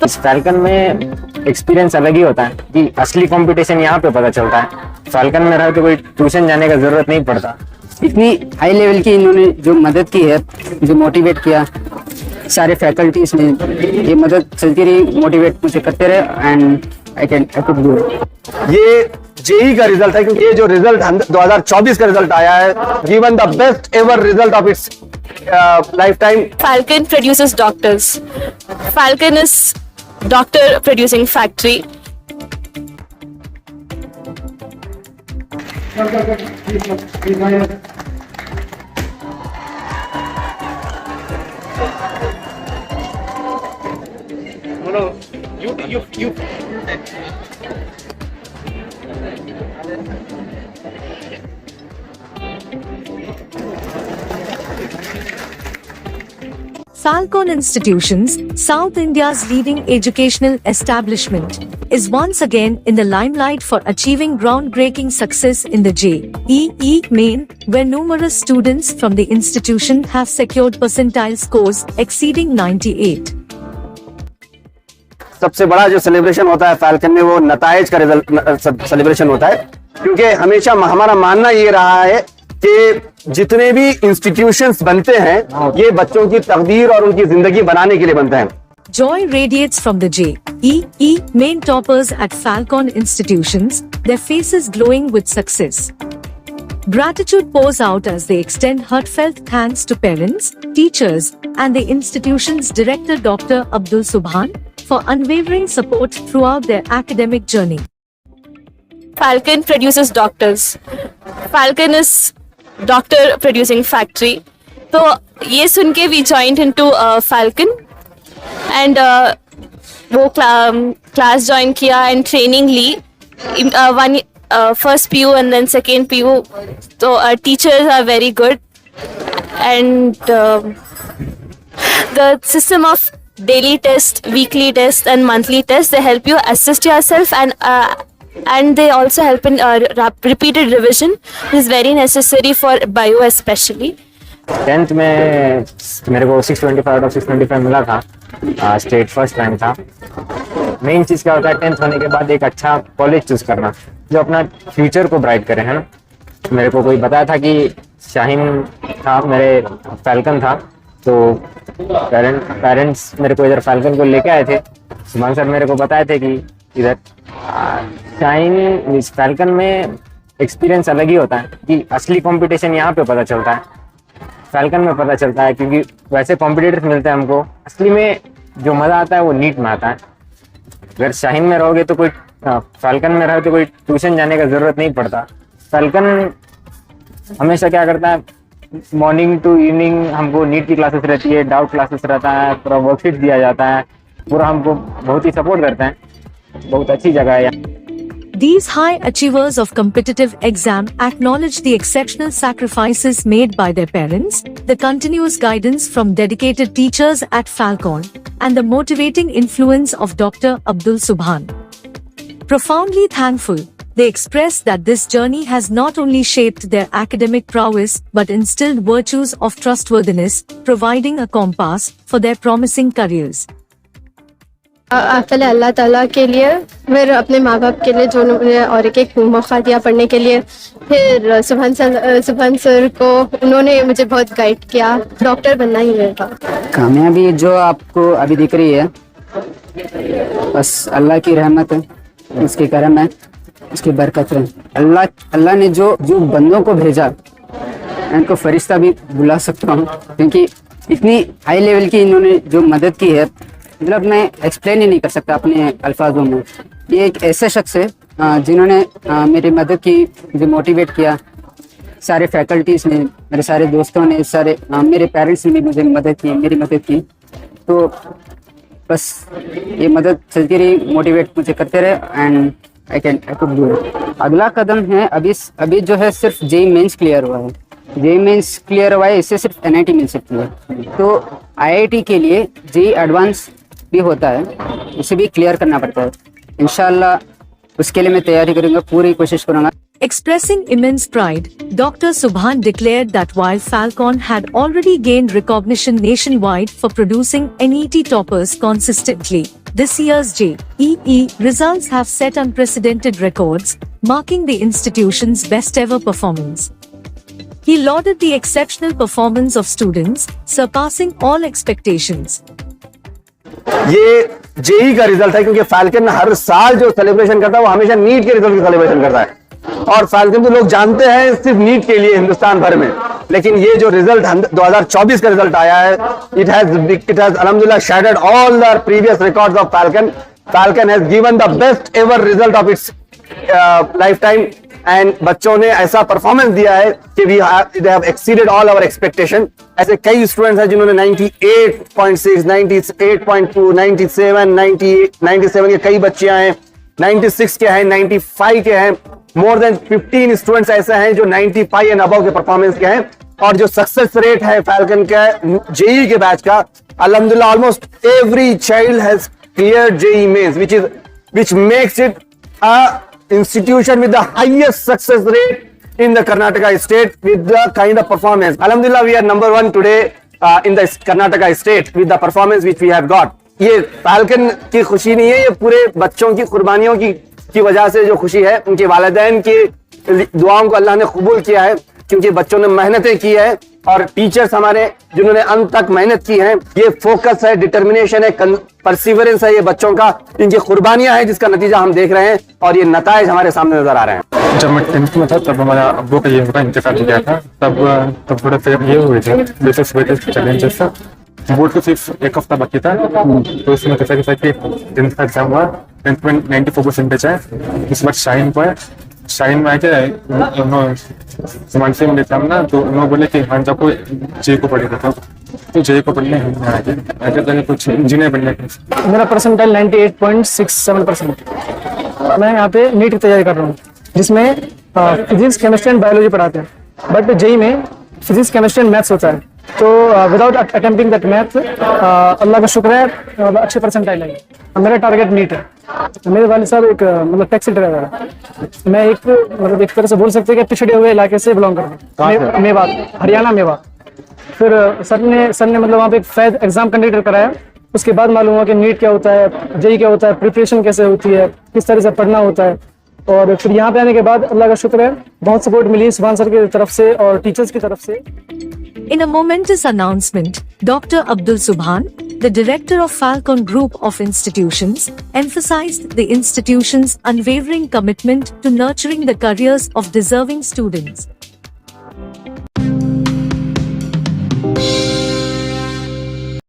इस फैल्कन में एक्सपीरियंस अलग ही होता है कि असली कंपटीशन यहाँ पे पता चलता है। फैल्कन में रहो तो कोई ट्यूशन जाने का जरूरत नहीं पड़ता। इतनी हाई लेवल की इन्होंने जो मदद की है, जो मोटिवेट किया सारे फैकल्टीज ने, ये मदद चलती रही, मोटिवेट मुझे करते रहे and I could do it. ये जेई का रिजल्ट है, क्योंकि ये जो रिजल्ट 2024 का रिजल्ट आया है, given the best ever result of its lifetime. Falcon produces doctors. Falcon is doctor producing factory. Falcon Institutions, South India's leading educational establishment, is once again in the limelight for achieving groundbreaking success in the JEE Main, where numerous students from the institution have secured percentile scores exceeding 98. सबसे बड़ा जो celebration होता है falcon में, वो नताइज का result celebration होता है, क्योंकि हमेशा हमारा मानना ये रहा है कि जितने भी इंस्टीट्यूशंस बनते हैं ये बच्चों की तकदीर और उनकी जिंदगी बनाने के लिए बनते हैं। Joy radiates from the JEE Main toppers at Falcon Institutions, their faces glowing with success. Gratitude pours out as they extend heartfelt thanks to parents, teachers, and the institution's director Dr. Abdul Subhan for unwavering support throughout their academic journey. Falcon produces doctors. Falcon is doctor producing factory. तो ये सुन के we joined into Falcon and वो class join किया and training Lee. One first PU and then second PU. तो teachers are very good and the system of daily test, weekly test and monthly test, they help you assist yourself and they also help in repeated revision, which is very necessary for bio especially. 10th में मेरे को 625 out of 625 मिला था, state first rank था। Main चीज़ क्या होता है 10th होने के बाद एक अच्छा कॉलेज चूज करना जो अपना फ्यूचर को ब्राइट करे, है ना। मेरे को कोई बताया था कि शाहीन था, मेरे फैल्कन था, तो पेरेंट्स मेरे को इधर फैल्कन को लेके आए थे। सुमन सर मेरे को बताए थे कि इधर शाहीन फैल्कन में एक्सपीरियंस अलग ही होता है कि असली कंपटीशन यहाँ पे पता चलता है, फैल्कन में पता चलता है, क्योंकि वैसे कॉम्पिटिटर्स मिलते हैं हमको। असली में जो मज़ा आता है वो नीट में आता है। अगर शाहीन में रहोगे तो कोई फैल्कन में रहो तो कोई ट्यूशन जाने का ज़रूरत नहीं पड़ता। फैल्कन हमेशा क्या करता है, मॉर्निंग टू इवनिंग हमको नीट की क्लासेस रहती है, डाउट क्लासेस रहता है, पूरा वर्कशीट दिया जाता है, पूरा हमको बहुत ही सपोर्ट करते हैं। बहुत अच्छी जगह है। These high achievers of competitive exam acknowledge the exceptional sacrifices made by their parents, the continuous guidance from dedicated teachers at Falcon, and the motivating influence of Dr. Abdul Subhan. Profoundly thankful, they express that this journey has not only shaped their academic prowess but instilled virtues of trustworthiness, providing a compass for their promising careers. पहले अल्लाह ताला के लिए, फिर अपने माँ बाप के लिए जो उन्होंने और एक मौका दिया पढ़ने के लिए, फिर सुभान सर को उन्होंने मुझे बहुत गाइड किया। डॉक्टर बनना ही मेरा था। कामयाबी जो आपको अभी दिख रही है बस अल्लाह की रहमत है, उसके करम है, उसकी बरकत है। अल्लाह ने जो बंदों को भेजा, उनको फरिश्ता भी बुला सकता हूँ, क्योंकि इतनी हाई लेवल की इन्होंने जो मदद की है, मतलब मैं एक्सप्लेन ही नहीं कर सकता अपने अल्फाजों में। ये एक ऐसे शख्स है जिन्होंने मेरी मदद की, मुझे मोटिवेट किया। सारे फैकल्टीज़ ने, मेरे सारे दोस्तों ने, सारे मेरे पेरेंट्स ने भी मुझे मदद की, मेरी मदद की। तो बस ये मदद चलती रही, मोटिवेट मुझे करते रहे and I could do it. अगला कदम है, अभी जो है सिर्फ जेई मेंस क्लियर हुआ है। जेई मेंस क्लियर हुआ है, इससे सिर्फ एनआईटी मिल सकती है। तो आईआईटी के लिए जेई एडवांस भी होता है, उसे भी क्लियर करना पड़ता है। इंशाल्लाह उसके लिए मैं तैयारी करूंगा, पूरी कोशिश करूंगा। Expressing immense pride, Dr. Subhan declared that while Falcon had already gained recognition nationwide for producing NET toppers consistently, This year's JEE results have set unprecedented records, marking the institution's best ever performance. He lauded the exceptional performance of students, surpassing all expectations. ये JEE का result है, क्योंकि falcon हर साल जो celebration करता है वो हमेशा नीट के रिजल्ट की सेलिब्रेशन करता है, और फाल्कन को लोग जानते हैं सिर्फ नीट के लिए हिंदुस्तान भर में। लेकिन ये जो रिजल्ट 2024 का रिजल्ट आया है, इट हैज अल्हम्दुलिल्लाह shattered all the previous records of falcon. Falcon has given the best ever result of its life time, and बच्चों ने ऐसा परफॉर्मेंस दिया है कि they have exceeded all our expectation। ऐसे कई स्टूडेंट्स हैं जिन्होंने 98.6, 98.2, 97, 97 के कई बच्चियां हैं, 96 के हैं, 95 के हैं, मोर देन 15 स्टूडेंट्स ऐसे हैं जो 95 एंड अबव के परफॉर्मेंस के हैं। और जो सक्सेस रेट है फाल्कन का जेई के बैच का, अल्हम्दुलिल्लाह almost every child has cleared JEE mains, which makes it a institution with the highest success rate in the Karnataka state with the kind of performance. Alhamdulillah, we are number 1 today in the Karnataka state with the performance which we have got. ये falcon की खुशी नहीं है, ये पूरे बच्चों की कुर्बानियों की वजह से जो खुशी है, उनके वालिदैन की दुआओं को अल्लाह ने कबूल किया है, क्योंकि बच्चों ने मेहनतें की है, और टीचर्स हमारे जिन्होंने अंत तक मेहनत की है। ये फोकस है, डिटर्मिनेशन है, परसिवरेंस है ये बच्चों का, इनकी कुर्बानियां हैं, जिसका नतीजा हम देख रहे हैं, और ये नताइज हमारे सामने नजर आ रहे हैं। जब मैं 10th में था तब हमारा अब्बू का ये उनका इंतकाल हो गया था, तब थोड़े से ये हुए थे बेसिक चैलेंजेस था। बोर्ड को सिर्फ एक हफ्ता बाकी था, तो उसमें कैसा कैसा कि 10th का एग्जाम हुआ, 10th में 94% है, इस वक्त शाइन में आके सुमन से मिले थे हम ना, तो उन्होंने बोले कि हाँ आपको जे को पढ़ेगा, तो जे को पढ़ने आगे कुछ इंजीनियर बनने के। मेरा परसेंटाइल 98.67%। मैं यहाँ पे नीट की तैयारी कर रहा हूँ, जिसमें फिजिक्स, केमिस्ट्री एंड बायोलॉजी पढ़ाते हैं, बट जेई में फिजिक्स, केमिस्ट्री एंड मैथ्स होता है। तो विदाउट अटेम्प्टिंग दैट मैथ, अल्लाह का शुक्र है अच्छे परसेंटाइल है। मेरा टारगेट नीट है। मेरे वाले साहब एक मतलब टैक्सी ड्राइवर है। मैं एक तरह से बोल सकते हैं कि पिछड़े हुए इलाके से बिलोंग करता हूँ, मेवात, हरियाणा मेवात। फिर सर ने मतलब वहाँ पे एक फैज एग्जाम कंडक्ट कराया, उसके बाद मालूम हुआ कि नीट क्या होता है, जेई क्या होता है, प्रिपरेशन कैसे होती है, किस तरह से पढ़ना होता है। और फिर यहाँ पे आने के बाद अल्लाह का शुक्र है बहुत सपोर्ट मिली सुभान सर की तरफ से और टीचर्स की तरफ से। In a momentous announcement, Dr. Abdul Subhan, the director of Falcon Group of Institutions, emphasized the institution's unwavering commitment to nurturing the careers of deserving students.